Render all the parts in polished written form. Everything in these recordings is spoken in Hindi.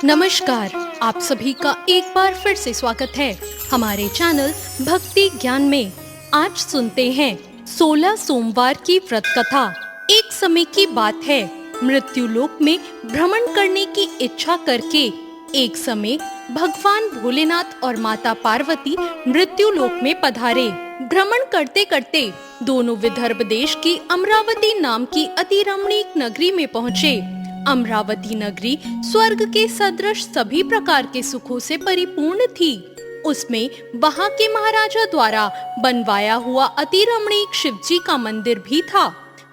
नमस्कार, आप सभी का एक बार फिर से स्वागत है हमारे चैनल भक्ति ज्ञान में। आज सुनते हैं 16 सोमवार की व्रत कथा। एक समय की बात है, मृत्यु लोक में भ्रमण करने की इच्छा करके एक समय भगवान भोलेनाथ और माता पार्वती मृत्यु लोक में पधारे। भ्रमण करते करते दोनों विदर्भ देश की अमरावती नाम की अति रमणीक नगरी में पहुँचे। अमरावती नगरी स्वर्ग के सदृश सभी प्रकार के सुखों से परिपूर्ण थी। उसमें वहां के महाराजा द्वारा बनवाया हुआ अति रमणीक शिव जी का मंदिर भी था।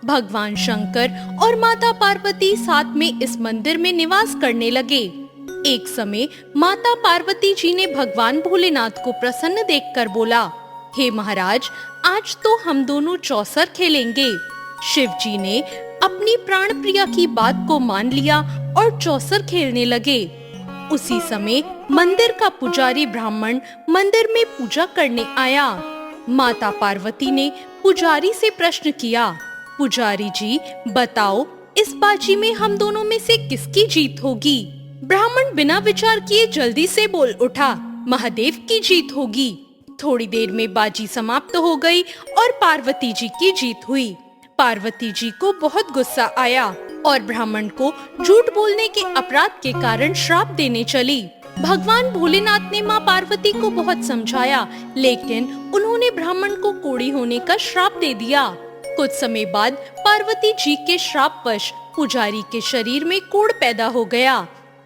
भगवान शंकर और माता पार्वती साथ में इस मंदिर में निवास करने लगे। एक समय माता पार्वती जी ने भगवान भोलेनाथ को प्रसन्न देखकर बोला, हे महाराज, आज तो हम दोनों चौसर खेलेंगे। शिव जी ने अपनी प्राण प्रिया की बात को मान लिया और चौसर खेलने लगे। उसी समय मंदिर का पुजारी ब्राह्मण मंदिर में पूजा करने आया। माता पार्वती ने पुजारी से प्रश्न किया, पुजारी जी बताओ, इस बाजी में हम दोनों में से किसकी जीत होगी? ब्राह्मण बिना विचार किए जल्दी से बोल उठा, महादेव की जीत होगी। थोड़ी देर में बाजी समाप्त हो गई और पार्वती जी की जीत हुई। पार्वती जी को बहुत गुस्सा आया और ब्राह्मण को झूठ बोलने के अपराध के कारण श्राप देने चली। भगवान भोलेनाथ ने माँ पार्वती को बहुत समझाया, लेकिन उन्होंने ब्राह्मण को कोढ़ी होने का श्राप दे दिया। कुछ समय बाद पार्वती जी के श्रापवश पुजारी के शरीर में कोढ़ पैदा हो गया।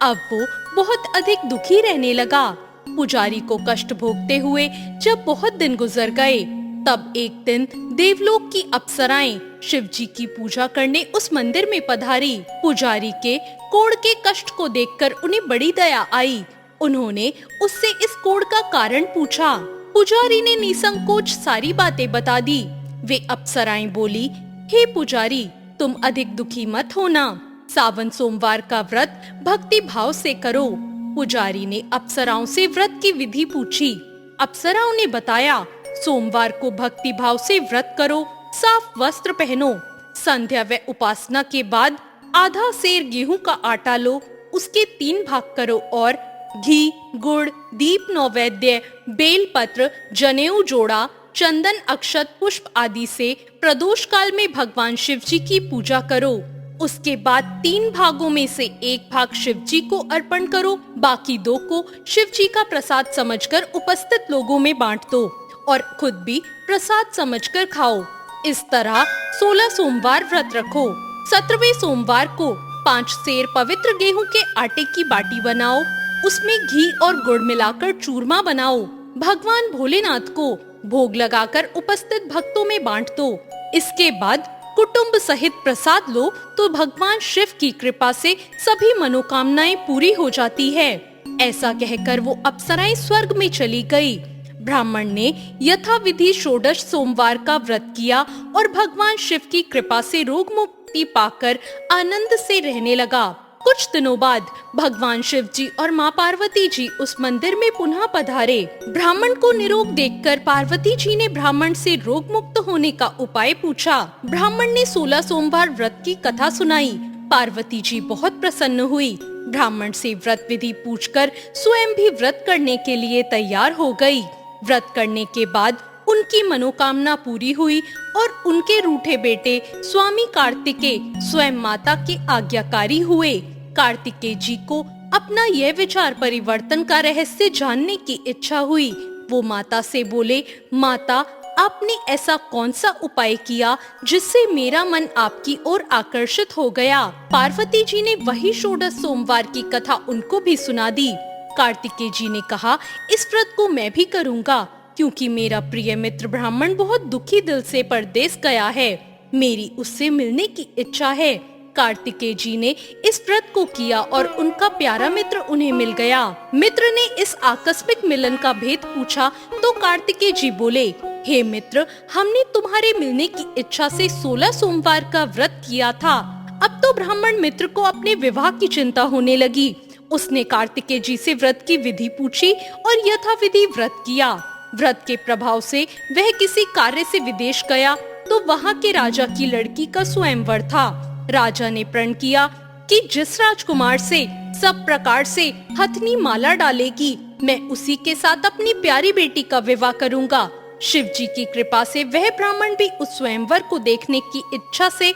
अब वो बहुत अधिक दुखी रहने लगा। पुजारी को कष्ट भोगते हुए जब बहुत दिन गुजर गए, तब एक दिन देवलोक की अप्सराएं शिव जी की पूजा करने उस मंदिर में पधारी। पुजारी के कोढ़ के कष्ट को देखकर उन्हें बड़ी दया आई। उन्होंने उससे इस कोढ़ का कारण पूछा। पुजारी ने निसंकोच सारी बातें बता दी। वे अप्सराएं बोली, हे पुजारी, तुम अधिक दुखी मत होना। सावन सोमवार का व्रत भक्ति भाव से करो। पुजारी ने अप्सराओं से व्रत की विधि पूछी। अप्सराओं ने बताया, सोमवार को भक्ति भाव से व्रत करो, साफ वस्त्र पहनो, संध्या व उपासना के बाद आधा सेर गेहूं का आटा लो, उसके 3 भाग करो और घी, गुड़, दीप नैवेद्य, बेल पत्र, जनेऊ जोड़ा, चंदन, अक्षत, पुष्प आदि से प्रदोष काल में भगवान शिव जी की पूजा करो। उसके बाद 3 भागों में से 1 भाग शिव जी को अर्पण करो, बाकी 2 को शिव जी का प्रसाद समझकर उपस्थित लोगों में बांट दो और खुद भी प्रसाद समझकर खाओ। इस तरह 16 सोमवार व्रत रखो। 17वें सोमवार को 5 सेर पवित्र गेहूं के आटे की बाटी बनाओ, उसमें घी और गुड़ मिलाकर चूरमा बनाओ। भगवान भोलेनाथ को भोग लगाकर उपस्थित भक्तों में बांट दो। इसके बाद कुटुंब सहित प्रसाद लो तो भगवान शिव की कृपा से सभी मनोकामनाएं पूरी हो जाती है। ऐसा कहकर वो अप्सराएं स्वर्ग में चली गई। ब्राह्मण ने यथाविधि षोडश सोमवार का व्रत किया और भगवान शिव की कृपा से रोग मुक्ति पाकर आनंद से रहने लगा। कुछ दिनों बाद भगवान शिव जी और माँ पार्वती जी उस मंदिर में पुनः पधारे। ब्राह्मण को निरोग देखकर पार्वती जी ने ब्राह्मण से रोग मुक्त होने का उपाय पूछा। ब्राह्मण ने 16 सोमवार व्रत की कथा सुनाई। पार्वती जी बहुत प्रसन्न हुई। ब्राह्मण से व्रत विधि पूछकर स्वयं भी व्रत करने के लिए तैयार हो गई। व्रत करने के बाद उनकी मनोकामना पूरी हुई और उनके रूठे बेटे स्वामी कार्तिकेय स्वयं माता के आज्ञाकारी हुए। कार्तिकेय जी को अपना यह विचार परिवर्तन का रहस्य जानने की इच्छा हुई। वो माता से बोले, माता, आपने ऐसा कौन सा उपाय किया जिससे मेरा मन आपकी ओर आकर्षित हो गया? पार्वती जी ने वही षोडश सोमवार की कथा उनको भी सुना दी। कार्तिकेय जी ने कहा, इस व्रत को मैं भी करूंगा, क्योंकि मेरा प्रिय मित्र ब्राह्मण बहुत दुखी दिल से परदेश गया है। मेरी उससे मिलने की इच्छा है। कार्तिकेय जी ने इस व्रत को किया और उनका प्यारा मित्र उन्हें मिल गया। मित्र ने इस आकस्मिक मिलन का भेद पूछा तो कार्तिकेय जी बोले, हे मित्र, हमने तुम्हारे मिलने की इच्छा से 16 सोमवार का व्रत किया था। अब तो ब्राह्मण मित्र को अपने विवाह की चिंता होने लगी। उसने कार्तिकेय जी से व्रत की विधि पूछी और यथाविधि व्रत किया। व्रत के प्रभाव से वह किसी कार्य से विदेश गया तो वहाँ के राजा की लड़की का स्वयंवर था। राजा ने प्रण किया कि जिस राजकुमार से सब प्रकार से हथनी माला डालेगी, मैं उसी के साथ अपनी प्यारी बेटी का विवाह करूंगा। शिव जी की कृपा से वह ब्राह्मण भी उस स्वयंवर को देखने की इच्छा से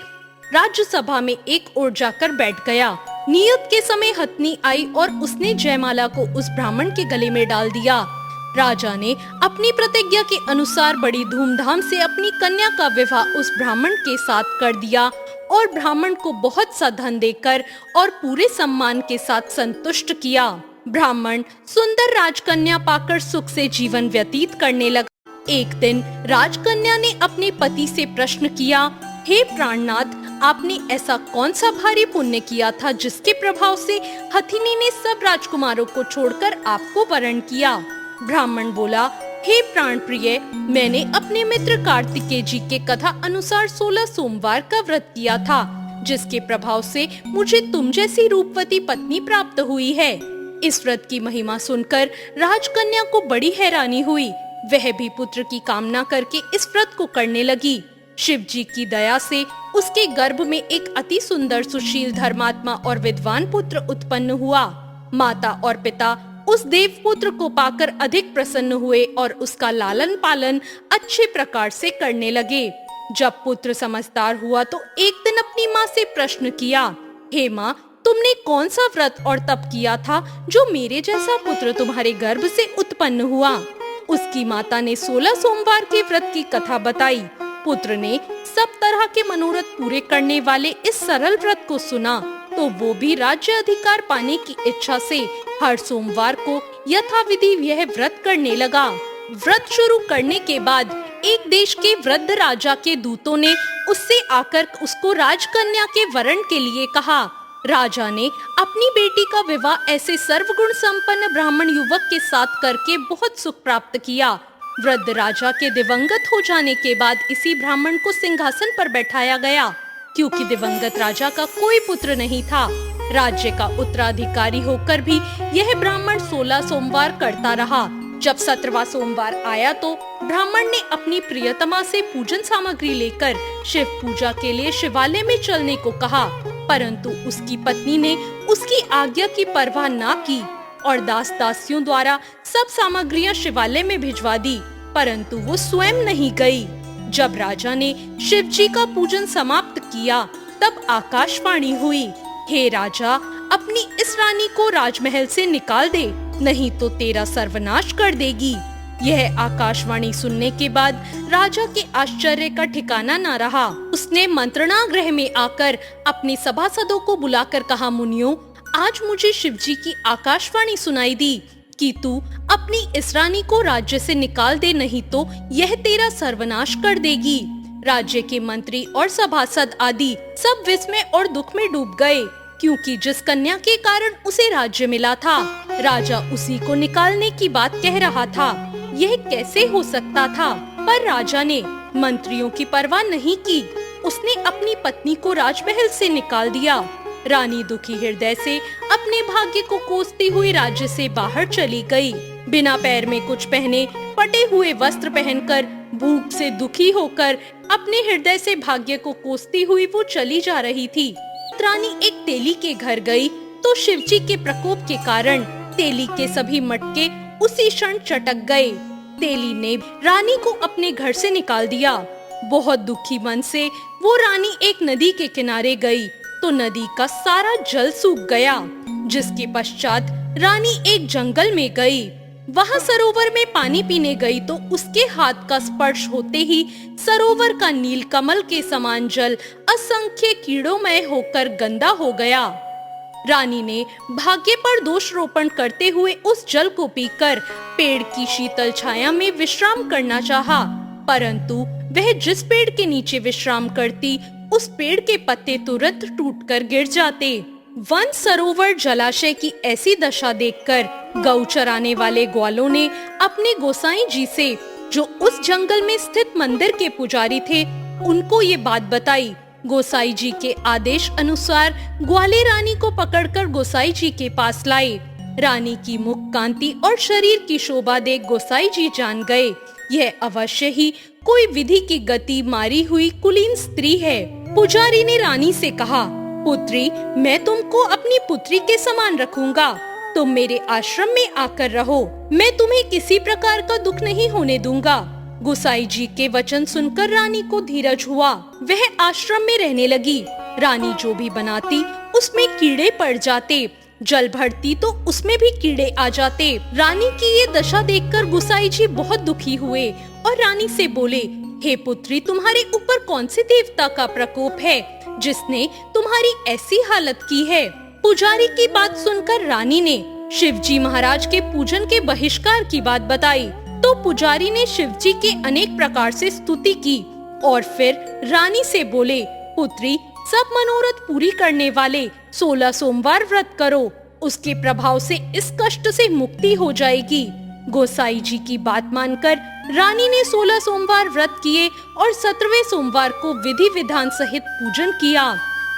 राज्यसभा में एक ओर जाकर बैठ गया। नियत के समय हथनी आई और उसने जयमाला को उस ब्राह्मण के गले में डाल दिया। राजा ने अपनी प्रतिज्ञा के अनुसार बड़ी धूमधाम से अपनी कन्या का विवाह उस ब्राह्मण के साथ कर दिया और ब्राह्मण को बहुत सा धन देकर और पूरे सम्मान के साथ संतुष्ट किया। ब्राह्मण सुंदर राजकन्या पाकर सुख से जीवन व्यतीत करने लगा। एक दिन राजकन्या ने अपने पति से प्रश्न किया, हे प्राणनाथ, आपने ऐसा कौन सा भारी पुण्य किया था जिसके प्रभाव से हथिनी ने सब राजकुमारों को छोड़कर आपको वरण किया? ब्राह्मण बोला, हे प्राण प्रिय, मैंने अपने मित्र कार्तिकेय जी के कथा अनुसार 16 सोमवार का व्रत किया था, जिसके प्रभाव से मुझे तुम जैसी रूपवती पत्नी प्राप्त हुई है। इस व्रत की महिमा सुनकर राजकन्या को बड़ी हैरानी हुई। वह भी पुत्र की कामना करके इस व्रत को करने लगी। शिव जी की दया से उसके गर्भ में एक अति सुंदर, सुशील, धर्मात्मा और विद्वान पुत्र उत्पन्न हुआ। माता और पिता उस देव पुत्र को पाकर अधिक प्रसन्न हुए और उसका लालन पालन अच्छे प्रकार से करने लगे। जब पुत्र समझदार हुआ तो एक दिन अपनी माँ से प्रश्न किया, हे माँ, तुमने कौन सा व्रत और तप किया था जो मेरे जैसा पुत्र तुम्हारे गर्भ से उत्पन्न हुआ? उसकी माता ने 16 सोमवार के व्रत की कथा बताई। पुत्र ने सब तरह के मनोरथ पूरे करने वाले इस सरल व्रत को सुना तो वो भी राज्य अधिकार पाने की इच्छा से हर सोमवार को यथाविधि यह व्रत करने लगा। व्रत शुरू करने के बाद एक देश के वृद्ध राजा के दूतों ने उससे आकर उसको राजकन्या के वरण के लिए कहा। राजा ने अपनी बेटी का विवाह ऐसे सर्वगुण संपन्न ब्राह्मण युवक के साथ करके बहुत सुख प्राप्त किया। वृद्ध राजा के दिवंगत हो जाने के बाद इसी ब्राह्मण को सिंहासन पर बैठाया गया, क्योंकि दिवंगत राजा का कोई पुत्र नहीं था। राज्य का उत्तराधिकारी होकर भी यह ब्राह्मण 16 सोमवार करता रहा। जब 17वां सोमवार आया तो ब्राह्मण ने अपनी प्रियतमा से पूजन सामग्री लेकर शिव पूजा के लिए शिवालय में चलने को कहा, परंतु उसकी पत्नी ने उसकी आज्ञा की परवाह ना की और दास दासियों द्वारा सब सामग्रियां शिवालय में भिजवा दी, परंतु वो स्वयं नहीं गई। जब राजा ने शिव जी का पूजन समाप्त किया तब आकाशवाणी हुई, हे राजा, अपनी इस रानी को राजमहल से निकाल दे, नहीं तो तेरा सर्वनाश कर देगी। यह आकाशवाणी सुनने के बाद राजा के आश्चर्य का ठिकाना न रहा। उसने मंत्रणा गृह में आकर अपने सभासदों को बुलाकर कहा, मुनियों, आज मुझे शिवजी की आकाशवाणी सुनाई दी कि तू अपनी इस रानी को राज्य से निकाल दे, नहीं तो यह तेरा सर्वनाश कर देगी। राज्य के मंत्री और सभासद आदि सब विस्मय और दुख में डूब गए, क्योंकि जिस कन्या के कारण उसे राज्य मिला था, राजा उसी को निकालने की बात कह रहा था। यह कैसे हो सकता था? पर राजा ने मंत्रियों की परवाह नहीं की। उसने अपनी पत्नी को राजमहल से निकाल दिया। रानी दुखी हृदय से अपने भाग्य को कोसती हुई राज्य से बाहर चली गई। बिना पैर में कुछ पहने, फटे हुए वस्त्र पहनकर, भूख से दुखी होकर अपने हृदय से भाग्य को कोसती हुई वो चली जा रही थी। रानी एक तेली के घर गई तो शिवजी के प्रकोप के कारण तेली के सभी मटके उसी क्षण चटक गए। तेली ने रानी को अपने घर से निकाल दिया। बहुत दुखी मन से वो रानी एक नदी के किनारे गई तो नदी का सारा जल सूख गया, जिसके पश्चात रानी एक जंगल में गई। वहाँ सरोवर में पानी पीने गई तो उसके हाथ का स्पर्श होते ही सरोवर का नील कमल के समान जल असंख्य कीड़ोमय होकर गंदा हो गया। रानी ने भाग्य पर दोष रोपण करते हुए उस जल को पीकर पेड़ की शीतल छाया में विश्राम करना चाहा, परंतु वह जिस पेड़ के नीचे विश्राम करती उस पेड़ के पत्ते तुरंत टूटकर गिर जाते। वन सरोवर जलाशय की ऐसी दशा देखकर गौ चराने वाले ग्वालों ने अपने गोसाई जी से, जो उस जंगल में स्थित मंदिर के पुजारी थे, उनको ये बात बताई। गोसाई जी के आदेश अनुसार ग्वाले रानी को पकड़कर गोसाई जी के पास लाए। रानी की मुख कांति और शरीर की शोभा देख गोसाई जी जान गए, यह अवश्य ही कोई विधि की गति मारी हुई कुलीन स्त्री है। पुजारी ने रानी से कहा, पुत्री, मैं तुमको अपनी पुत्री के समान रखूंगा। तुम मेरे आश्रम में आकर रहो। मैं तुम्हें किसी प्रकार का दुख नहीं होने दूंगा। गोसाई जी के वचन सुनकर रानी को धीरज हुआ। वह आश्रम में रहने लगी। रानी जो भी बनाती उसमें कीड़े पड़ जाते, जल भरती तो उसमें भी कीड़े आ जाते। रानी की ये दशा देखकर गोसाई जी बहुत दुखी हुए और रानी से बोले, हे पुत्री, तुम्हारे ऊपर कौन से देवता का प्रकोप है जिसने तुम्हारी ऐसी हालत की है? पुजारी की बात सुनकर रानी ने शिवजी महाराज के पूजन के बहिष्कार की बात बताई। तो पुजारी ने शिवजी की अनेक प्रकार से स्तुति की और फिर रानी से बोले, पुत्री, सब मनोरथ पूरी करने वाले 16 सोमवार व्रत करो। उसके प्रभाव से इस कष्ट से मुक्ति हो जाएगी। गोसाई जी की बात मानकर रानी ने 16 सोमवार व्रत किए और 17वें सोमवार को विधि विधान सहित पूजन किया।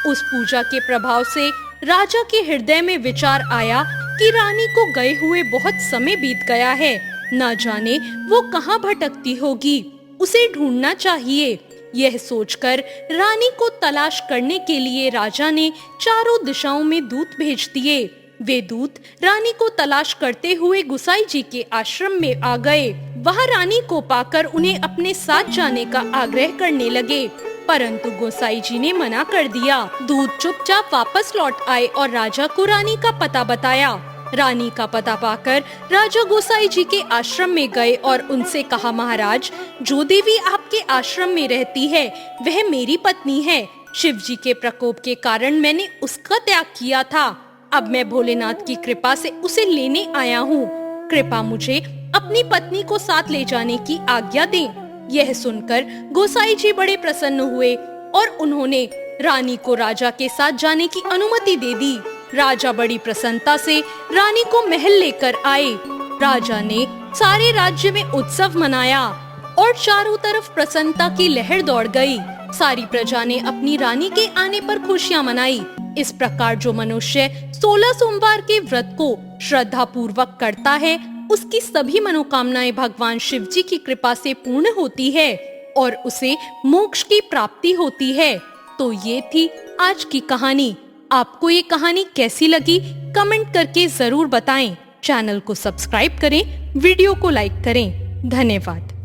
उस पूजा के प्रभाव से राजा के हृदय में विचार आया कि रानी को गए हुए बहुत समय बीत गया है। न जाने वो कहाँ भटकती होगी, उसे ढूंढना चाहिए। यह सोचकर रानी को तलाश करने के लिए राजा ने चारों दिशाओं में दूत भेज दिए। वे दूत रानी को तलाश करते हुए गोसाई जी के आश्रम में आ गए। वहां रानी को पाकर उन्हें अपने साथ जाने का आग्रह करने लगे, परंतु गोसाई जी ने मना कर दिया। दूत चुपचाप वापस लौट आए और राजा को रानी का पता बताया। रानी का पता पाकर राजा गोसाई जी के आश्रम में गए और उनसे कहा, महाराज, जो देवी आपके आश्रम में रहती है वह मेरी पत्नी है। शिवजी के प्रकोप के कारण मैंने उसका त्याग किया था। अब मैं भोलेनाथ की कृपा से उसे लेने आया हूँ। कृपा मुझे अपनी पत्नी को साथ ले जाने की आज्ञा दें। यह सुनकर गोसाई जी बड़े प्रसन्न हुए और उन्होंने रानी को राजा के साथ जाने की अनुमति दे दी। राजा बड़ी प्रसन्नता से रानी को महल लेकर आए। राजा ने सारे राज्य में उत्सव मनाया और चारों तरफ प्रसन्नता की लहर दौड़ गई। सारी प्रजा ने अपनी रानी के आने पर खुशियां मनाई। इस प्रकार जो मनुष्य 16 सोमवार के व्रत को श्रद्धा पूर्वक करता है, उसकी सभी मनोकामनाएं भगवान शिव जी की कृपा से पूर्ण होती है और उसे मोक्ष की प्राप्ति होती है। तो ये थी आज की कहानी। आपको ये कहानी कैसी लगी कमेंट करके जरूर बताएं। चैनल को सब्सक्राइब करें, वीडियो को लाइक करें। धन्यवाद।